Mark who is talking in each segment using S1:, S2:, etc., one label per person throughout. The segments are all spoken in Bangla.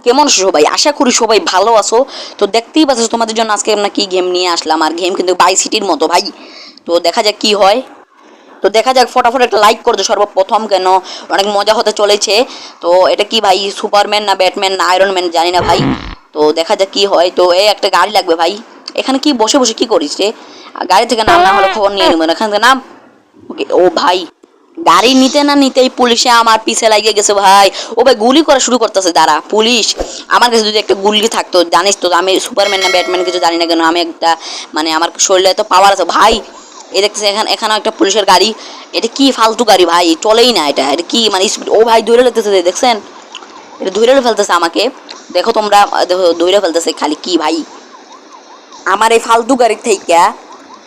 S1: কেমন আছো সবাই? আশা করি সবাই ভালো আছো। তো দেখতেই পাচ্ছ তোমাদের জন্য আজকে আমরা কি গেম নিয়ে আসলাম, আর গেম কিন্তু বাই সিটির মতো ভাই। তো দেখা যাক কি হয়। তো দেখা যাক, ফটাফট একটা লাইক করে দো সর্বপ্রথম, কেন অনেক মজা হতে চলেছে। তো এটা কি ভাই, সুপারম্যান না ব্যাটম্যান না আয়রন ম্যান জানি না ভাই। তো দেখা যাক কি হয়। তো এই একটা গাড়ি লাগবে ভাই। এখানে কি বসে বসে কি করিস রে? গাড়ি থেকে নাম, না হলে খবর নিয়ে নেবো। এখান থেকে নাম। ওকে, ও ভাই গাড়ি নিতে না নিতেই পুলিশে আমার পিছে লাগিয়ে গেছে ভাই। ও ভাই গুলি করা শুরু করতেছে। দাঁড়া পুলিশ, আমার কাছে যদি একটা গুলি থাকতো, জানিস তো আমি সুপারম্যান না ব্যাটম্যান কিছু জানি না, কেন আমি একটা মানে আমার শরীরে এত পাওয়ার আছে ভাই। এই দেখতেছে এখানেও একটা পুলিশের গাড়ি। এটা কি ফালতু গাড়ি ভাই, চলেই না এটা। এটা কি মানে স্পিড? ও ভাই ধরে লেগতেছে, দেখছেন? এটা ধরে ফেলতেছে আমাকে। দেখো তোমরা, দেখো ধরে ফেলতেছে খালি কি ভাই। আমার এই ফালতু গাড়ির থেকে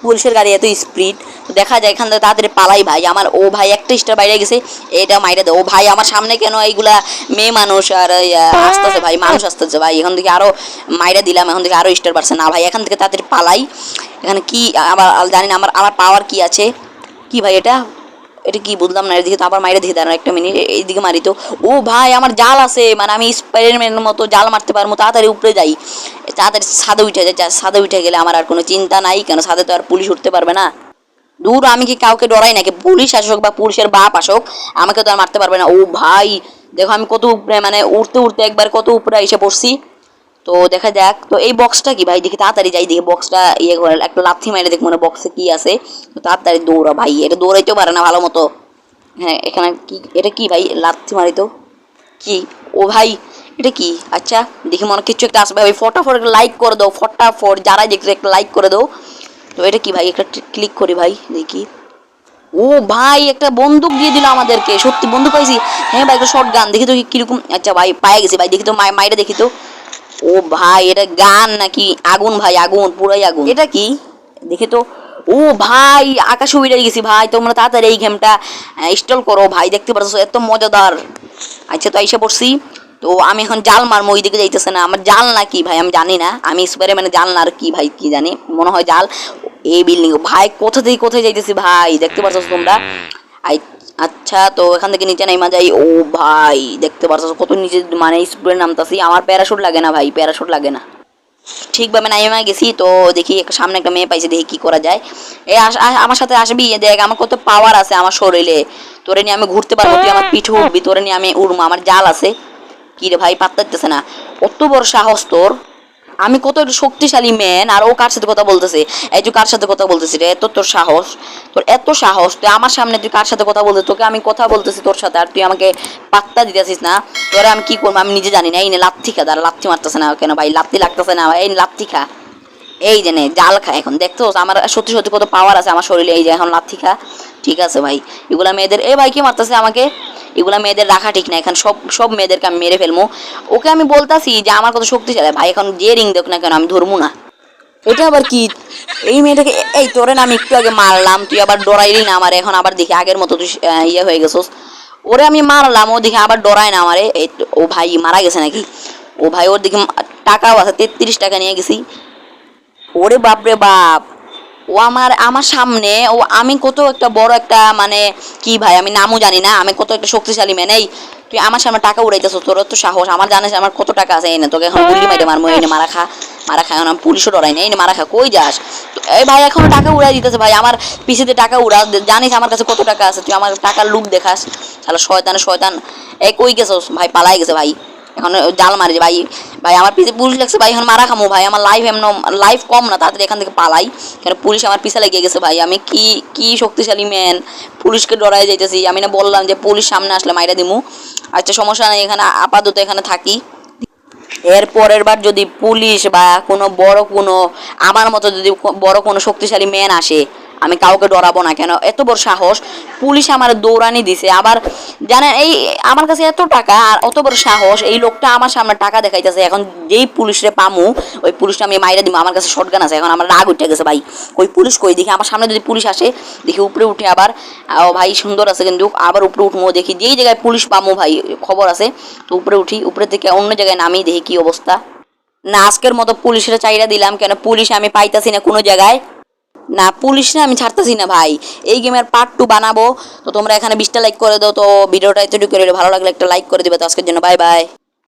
S1: পুলিশের গাড়ি এত স্পিড। তো দেখা যায় এখান থেকে তাড়াতাড়ি পালাই ভাই। আমার ও ভাই একটা স্টার বাইরে গেছে, এটা মাইরে দেয়। ও ভাই আমার সামনে কেন এইগুলা মেয়ে মানুষ আর আসতেছে ভাই, মানুষ আসতেছে ভাই। এখান থেকে আরো মাইরে দিলাম, এখন থেকে আরো স্টার বাড়ছে না ভাই। এখান থেকে তাড়াতাড়ি পালাই। এখানে কি আবার জানি না আমার আমার পাওয়ার কি আছে। কি ভাই এটা, এটা কি বুঝলাম না। এদিকে তো আবার মাইরে দিয়ে দাঁড়ান একটা মিনিট, এইদিকে মারি তো। ও ভাই আমার জাল আছে, মানে আমি স্পাইডারম্যানের মতো জাল মারতে পারবো। তাড়াতাড়ি উপরে যাই, তাড়াতাড়ি ছাদে উঠে যায়। ছাদে উঠে গেলে আমার আর কোনো চিন্তা নাই, কেন ছাদে তো আর পুলিশ উঠতে পারবে না। দূর, আমি কি কাউকে ডরাই নাকি? পুলিশ আসুক বা পুলিশের বাপ আসুক, আমাকে তো আর মারতে পারবে না। ও ভাই দেখো আমি কত উপরে, মানে উঠতে উঠতে একবার কত উপরে এসে পড়ছি। তো দেখা যাক। তো এই বক্সটা কি ভাই, দেখি তাড়াতাড়ি যাই, দেখি বক্সটা ইয়ে করে একটা লাথি মাইরে দেখি মানে বক্সে কি আছে। তো তাড়াতাড়ি দৌড়া ভাই, এটা দৌড়াইতেও পারে না ভালো মতো। হ্যাঁ এখানে কি, এটা কি ভাই, লাথি মারি তো কি? ও ভাই এটা কি? আচ্ছা দেখি মনে কিছু একটা আসবে ভাই। ফটাফট একটা লাইক করে দাও, ফটাফট যারাই দেখছে একটা লাইক করে দাও। তো এটা কি ভাই, একটা ক্লিক করি ভাই দেখি। ও ভাই একটা বন্দুক দিয়ে দিল আমাদেরকে, সত্যি বন্দুক পাইছি। হ্যাঁ ভাই একটা শর্ট গান, দেখি তো কিরকম। আচ্ছা ভাই পায়ে গেছি ভাই, দেখি তো মাইরে দেখি তো। ও ভাই এটা গান নাকি আগুন? ভাই আগুন, পুরাই আগুন। এটা কি দেখি তো। ও ভাই আকাশে উড়ে গেছি ভাই। তোমরা তাড়াতাড়ি এই গেমটা ইনস্টল করো ভাই, দেখতে পাচ্ছ এত মজাদার। আচ্ছা তো এসে পড়ছি। তো আমি এখন জাল মারবো, ওই দিকে যাইতেছে না। আমার জাল না কি ভাই আমি জানি না, আমি স্পারে মানে জাল না আর কি ভাই কি জানি, মনে হয় জাল। এই বিল্ডিং ভাই, কোথা থেকে কোথায় যাইতেছি ভাই, দেখতে পাচ্ছ তোমরা। আচ্ছা তো এখান থেকে নিচে নাইমা যাই। ও ভাই দেখতে পাচ্ছ কত নিচে, মানে স্প্রে নামতাছি। আমার প্যারাশুট লাগে না ভাই, প্যারাশুট লাগে না। ঠিকভাবে নাইমা গেছি। তো দেখি একটা সামনে একটা মেয়ে পাইছি, দেখি কি করা যায়। এই আমার সাথে আসবি, দেখ আমার কত পাওয়ার আছে আমার শরীরে। তোরে নিয়ে আমি ঘুরতে পারবো, তুই আমার পিঠে উঠবি, তোরে নিয়ে আমি উড়বো। আমার জাল আছে। কি রে ভাই পাত্তা দিতেছে না, কত বড় সাহস তোর। আমি কত একটা শক্তিশালী ম্যান, আর ও কার সাথে কথা বলতেছে? এই তুই কার সাথে কথা বলতেছিস রে? এত তোর সাহস, তোর এত সাহস, তুই আমার সামনে তুই কার সাথে কথা বলতে? তোকে আমি কথা বলতেছি তোর সাথে, আর তুই আমাকে পাত্তা দিতেছিস না। তোরে আমি কি করবো আমি নিজে জানি না। এই নে লাথি খা, দাঁড়া লাথি মারতেছে না কেন ভাই? লাথি লাগতেছে না ভাই, এই লাথি খা। এই যে নে জাল খা। এখন দেখতো আমার সত্যি সত্যি কত পাওয়ার আছে আমার শরীরে। এই যে এখন লাথি খা। ঠিক আছে ভাই, এগুলা মেয়েদের, এ ভাই কি মারতেছে আমাকে? এগুলা মেয়েদের রাখা ঠিক না, এখন সব সব মেয়েদেরকে আমি মেরে ফেলবো। ওকে আমি বলতাছি যে আমার কত শক্তিশালী ভাই, এখন যে রিং দেখ না কেন আমি ধরবো না। এটা আবার কি? এই মেয়েটাকে, এই তোরে না আমি একটু আগে মারলাম, তুই আবার ডরাইলি না আমার। এখন আবার দেখি আগের মতো তুই ইয়ে হয়ে গেছোস। ওরে আমি মারলাম, ও দেখি আবার ডরায় না আমারে। ও ভাই মারা গেছে নাকি? ও ভাই ওর দিকে টাকাও আছে, 33 টাকা নিয়ে গেছি। ওরে বাপ রে বাপ, ও আমার আমার সামনে, ও আমি কত একটা বড় একটা মানে কি ভাই আমি নামও জানি না, আমি কত একটা শক্তিশালী মেয়ে। এই তুই আমার সামনে টাকা উড়াইতেছ, তোর তো সাহস। আমার জানিস আমার কত টাকা আছে। এই না তোকে এখন গুলি মাইরে মারমো। এই মারা খা, মারা খা। এখন আমি পুলিশও ডরাই না। এই মারা খা, কই যাস? এই ভাই এখনো টাকা উড়াই দিতেছে ভাই, আমার পিছিতে টাকা উড়া। জানিস আমার কাছে কত টাকা আছে? তুই আমার টাকার লুক দেখাস, তাহলে শয়তান শয়তান। এই কই গেছস ভাই? পালাই গেছে ভাই। এখন জাল মারি ভাই। ভাই আমার পিছে পুলিশ লাগছে ভাই, এখন মারা খামো ভাই। আমার লাইফ এমন লাইফ কম না, তাড়াতাড়ি এখান থেকে পালাই। কেন পুলিশ আমার পিছে লেগে গেছে ভাই। আমি কি কি শক্তিশালী ম্যান, পুলিশকে ডরাই যাইতেছি। আমি না বললাম যে পুলিশ সামনে আসলে মাইরা দিমু। আচ্ছা সমস্যা নেই, এখানে আপাতত এখানে থাকি। এর পরের বার যদি পুলিশ বা কোনো বড় কোনো আমার মতো যদি বড় কোনো শক্তিশালী ম্যান আসে, আমি কাউকে ডরাবো না। কেন এত বড় সাহস? পুলিশ আমার দৌড়ানি দিছে আবার, জানেন এই আমার কাছে এত টাকা আর অত বড় সাহস। এই লোকটা আমার সামনে টাকা দেখাইতেছে। এখন যেই পুলিশরে পামু, ওই পুলিশটা আমি মাইরা দিব। আমার কাছে শটগান আছে। এখন আমার রাগ উঠে গেছে ভাই। ওই পুলিশ কই দেখি, আমার সামনে যদি পুলিশ আসে দেখি উপরে উঠে আবার। ও ভাই সুন্দর আছে কিন্তু, আবার উপরে উঠবো দেখি যেই জায়গায় পুলিশ পামু ভাই, খবর আছে। তো উপরে উঠি, উপরে থেকে অন্য জায়গায় নামি দেখি কি অবস্থা। না আজকের মতো পুলিশের চাইরা দিলাম, কেন পুলিশ আমি পাইতাছি না কোনো জায়গায়। না পুলিশ না আমি ছাড়তেছি না ভাই। এই গেমের পার্ট 2 বানাবো। তো তোমরা এখানে 20টা লাইক করে দাও। তো ভিডিওটা এতটুকু করে ভালো লাগলে একটা লাইক করে দিবে। তো আজকের জন্য বাই বাই।